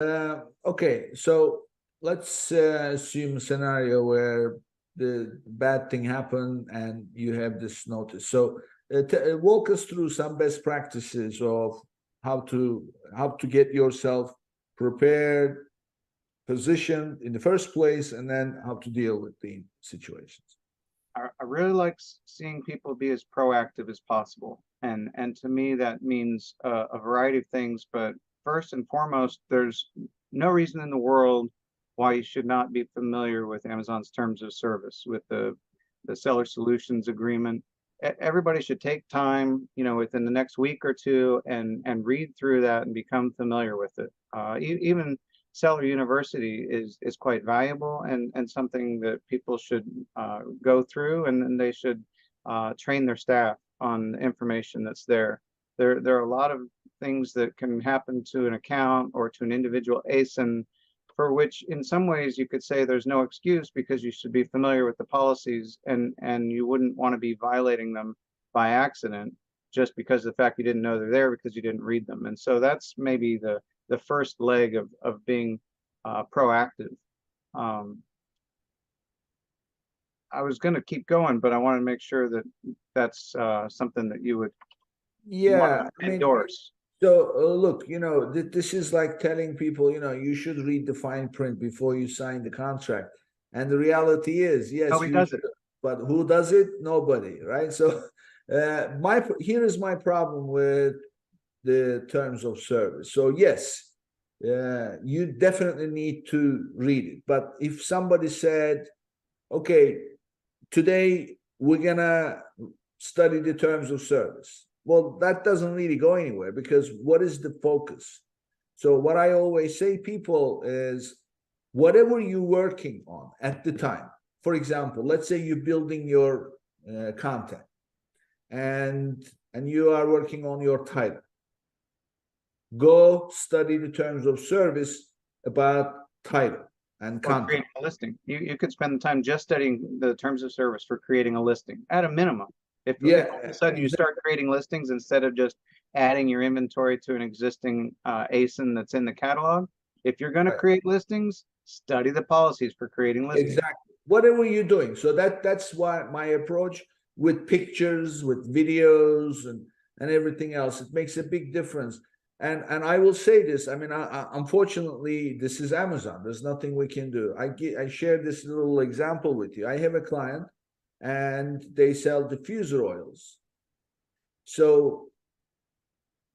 Okay, so let's assume a scenario where the bad thing happened and you have this notice. So walk us through some best practices of how to get yourself prepared, positioned in the first place, and then how to deal with the situations. I really like seeing people be as proactive as possible. And to me, that means a variety of things. But first and foremost, there's no reason in the world why you should not be familiar with Amazon's terms of service, with the seller solutions agreement. Everybody should take time, within the next week or two and read through that and become familiar with it. Even Seller University is quite valuable and something that people should go through, and then they should train their staff on the information that's there. There are a lot of things that can happen to an account or to an individual ASIN for which in some ways you could say there's no excuse because you should be familiar with the policies and you wouldn't want to be violating them by accident just because of the fact you didn't know they're there because you didn't read them. And so that's maybe the first leg of being proactive. I was going to keep going, but I want to make sure that that's something that you would want Yeah, to endorse. so look, this is like telling people, you should read the fine print before you sign the contract. And the reality is, yes, Nobody does it. but who does it? Nobody, right? So here is my problem with the terms of service. So yes, you definitely need to read it. But if somebody said, okay, today we're gonna study the terms of service, well, that doesn't really go anywhere because what is the focus? So what I always say people is whatever you're working on at the time. For example, let's say you're building your content and you are working on your title. Go study the terms of service about title and Or content. creating a listing. You could spend the time just studying the terms of service for creating a listing at a minimum. If all of a sudden you start creating listings instead of just adding your inventory to an existing ASIN that's in the catalog, if you're going to create listings, study the policies for creating listings. Exactly. Whatever you're doing. So that's why my approach with pictures, with videos, and everything else, it makes a big difference. And I will say this. I mean, unfortunately, this is Amazon. There's nothing we can do. I share this little example with you. I have a client, and they sell diffuser oils. So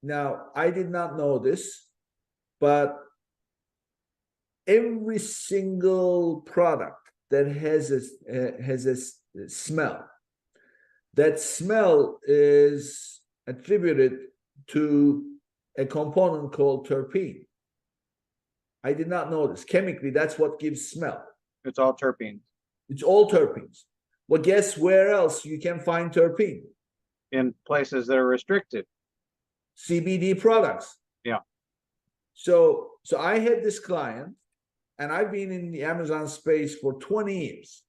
now I did not know this, but every single product that has a smell, that smell is attributed to a component called terpene. I did not know this. Chemically, that's what gives smell. It's all terpenes. It's all terpenes. Well, guess where else you can find terpene? In places that are restricted. CBD products. Yeah. So I had this client, and I've been in the Amazon space for 20 years.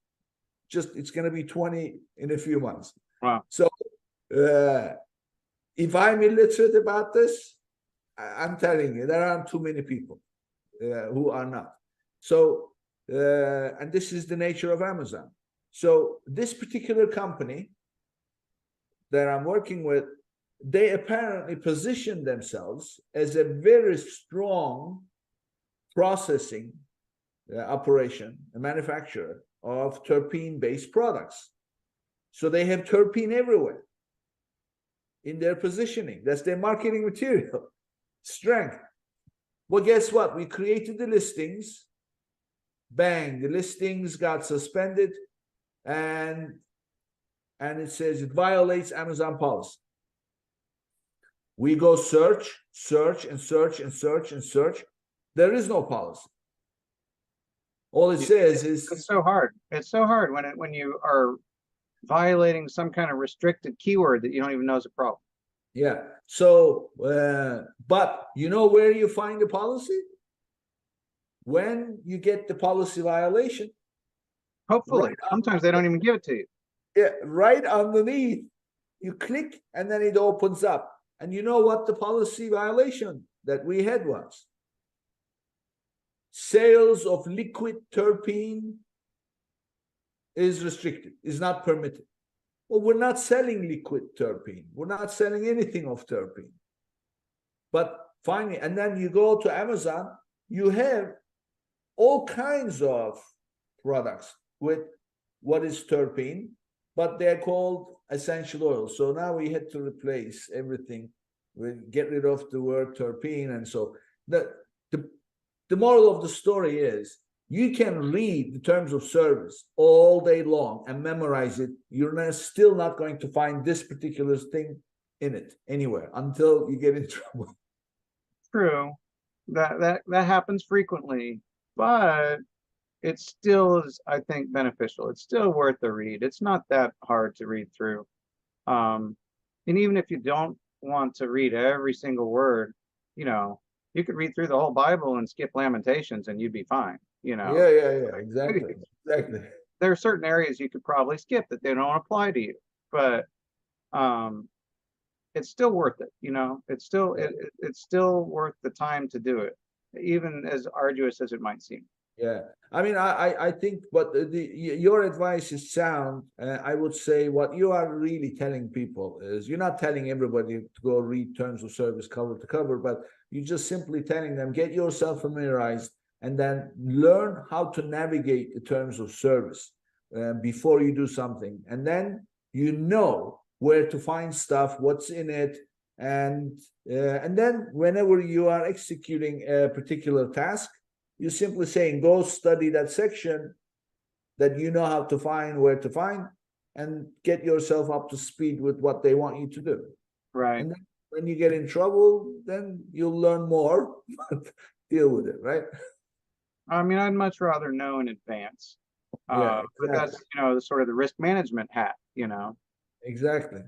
It's going to be 20 in a few months. Wow. So if I'm illiterate about this, I'm telling you, there aren't too many people who are not. So, and this is the nature of Amazon. So this particular company that I'm working with, they apparently position themselves as a very strong processing operation, a manufacturer of terpene-based products. So they have terpene everywhere in their positioning. That's their marketing material. Strength. Well, guess what? We created the listings. Bang, the listings got suspended, and it says it violates Amazon policy. We go search, and search, and search, and search. There is no policy. All it says is it's so hard. It's so hard when you are violating some kind of restricted keyword that you don't even know is a problem. Yeah. So, but you know where you find the policy? When you get the policy violation. Hopefully. Right. Sometimes they don't even give it to you. Yeah, right underneath. You click and then it opens up. And you know what the policy violation that we had was? sales of liquid terpene is restricted, is not permitted. Well, we're not selling liquid terpene. We're not selling anything of terpene. But finally, and then you go to Amazon, you have all kinds of products with what is terpene, but they're called essential oils. So now we had to replace everything. We get rid of the word terpene. And so the moral of the story is, you can read the terms of service all day long and memorize it. You're still not going to find this particular thing in it anywhere until you get in trouble. True. That happens frequently, but it still is, I think, beneficial. It's still worth the read. It's not that hard to read through. And even if you don't want to read every single word, you know, you could read through the whole Bible and skip Lamentations and you'd be fine, you know. Yeah, exactly. There are certain areas you could probably skip that they don't apply to you, but it's still worth it, you know. It's still it's still worth the time to do it, even as arduous as it might seem. Yeah, I mean, I think, but your advice is sound. I would say what you are really telling people is, you're not telling everybody to go read terms of service cover to cover, but you're just simply telling them, get yourself familiarized and then learn how to navigate the terms of service before you do something. And then you know where to find stuff, what's in it, and then whenever you are executing a particular task, you're simply saying, go study that section that you know how to find, where to find, and get yourself up to speed with what they want you to do. Right. And then when you get in trouble, then you'll learn more, but deal with it, right? I mean, I'd much rather know in advance. Yeah, But that's, you know, sort of the risk management hat, you know. exactly.